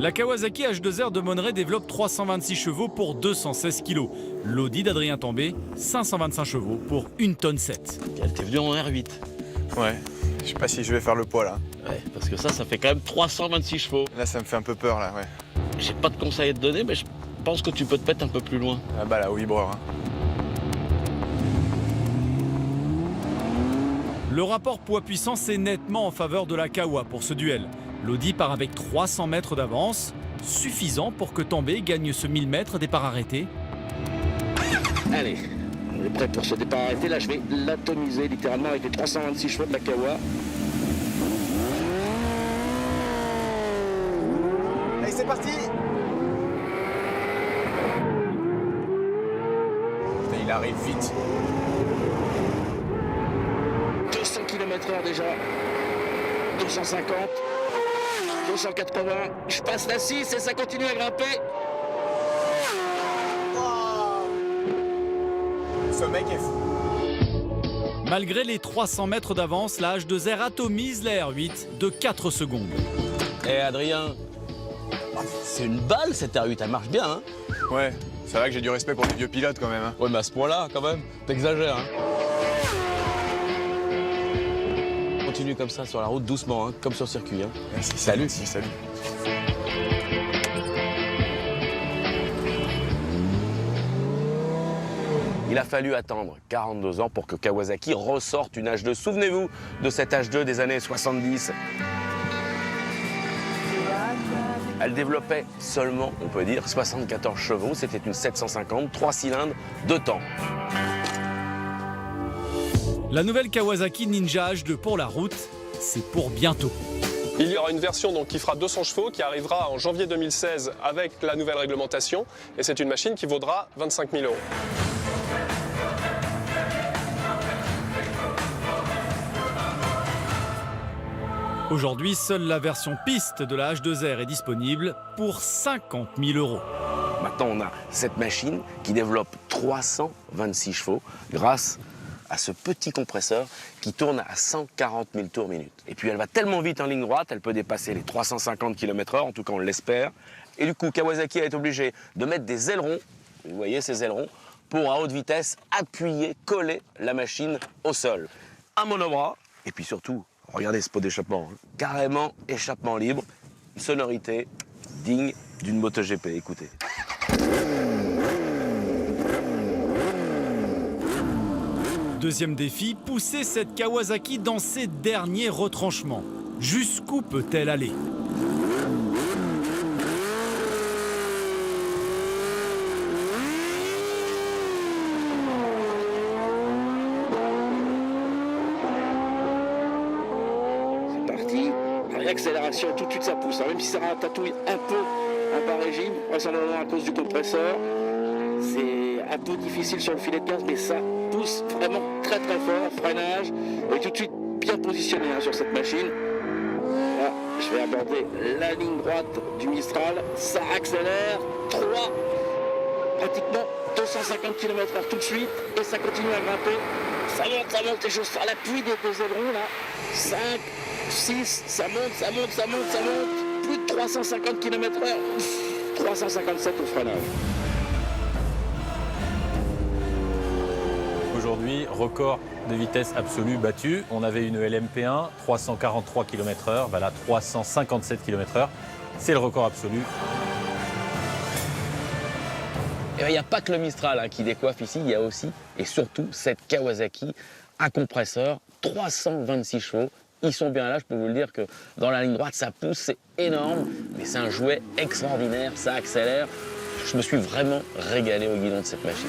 La Kawasaki H2R de Monneray développe 326 chevaux pour 216 kg. L'Audi d'Adrien Tambay, 525 chevaux pour 1 tonne 7. Elle était venue en R8. Ouais, je sais pas si je vais faire le poids là. Ouais, parce que ça fait quand même 326 chevaux. Là, ça me fait un peu peur là, ouais. J'ai pas de conseils à te donner, mais je pense que tu peux te mettre un peu plus loin. Ah bah là, oui, bro. Hein. Le rapport poids-puissance est nettement en faveur de la Kawa pour ce duel. L'Audi part avec 300 mètres d'avance, suffisant pour que Tambay gagne ce 1000 mètres départ arrêté. Allez, on est prêt pour ce départ arrêté. Là, je vais l'atomiser littéralement avec les 326 chevaux de la Kawa. Allez, c'est parti. Putain, il arrive vite. 200 km/h déjà. 250. 280. Je passe la 6 et ça continue à grimper. Ce mec est fou. Malgré les 300 mètres d'avance, la H2R atomise la R8 de 4 secondes. Eh Adrien, c'est une balle cette R8, elle marche bien, hein? Ouais, c'est vrai que j'ai du respect pour les vieux pilotes quand même. Hein. Ouais, mais à ce point-là, quand même, t'exagères, hein? Continue comme ça sur la route, doucement, hein, comme sur circuit. Hein. Merci, Salut. Merci, salut. Il a fallu attendre 42 ans pour que Kawasaki ressorte une H2. Souvenez-vous de cette H2 des années 70. Elle développait seulement, on peut dire, 74 chevaux. C'était une 750, 3 cylindres, 2 temps. La nouvelle Kawasaki Ninja H2 pour la route, c'est pour bientôt. Il y aura une version donc, qui fera 200 chevaux, qui arrivera en janvier 2016 avec la nouvelle réglementation. Et c'est une machine qui vaudra 25 000 €. Aujourd'hui, seule la version piste de la H2R est disponible pour 50 000 €. Maintenant, on a cette machine qui développe 326 chevaux grâce à ce petit compresseur qui tourne à 140 000 tours minute. Et puis elle va tellement vite en ligne droite, elle peut dépasser les 350 km/h, en tout cas on l'espère. Et du coup, Kawasaki a été obligé de mettre des ailerons, vous voyez ces ailerons, pour à haute vitesse appuyer, coller la machine au sol. Un monobras, et puis surtout, regardez ce pot d'échappement, hein, carrément échappement libre, une sonorité digne d'une MotoGP, écoutez. Deuxième défi, pousser cette Kawasaki dans ses derniers retranchements. Jusqu'où peut-elle aller ? C'est parti, réaccélération, tout de suite ça pousse, même si ça ratatouille un peu par régime, vraisemblablement à cause du compresseur. C'est un peu difficile sur le filet de gaz, mais ça pousse vraiment très fort, freinage, et tout de suite bien positionné hein, sur cette machine. Là, je vais aborder la ligne droite du Mistral, ça accélère, 3, pratiquement 250 km/h tout de suite, et ça continue à grimper. Ça monte, et je sens l'appui des ailerons là, 5, 6, ça monte, plus de 350 km/h, 357 au freinage. Aujourd'hui, record de vitesse absolue battu. On avait une LMP1, 343 km/h, voilà 357 km/h. C'est le record absolu. Il n'y a pas que le Mistral hein, qui décoiffe ici, il y a aussi et surtout cette Kawasaki, un compresseur, 326 chevaux. Ils sont bien là, je peux vous le dire que dans la ligne droite, ça pousse, c'est énorme, mais c'est un jouet extraordinaire, ça accélère. Je me suis vraiment régalé au guidon de cette machine.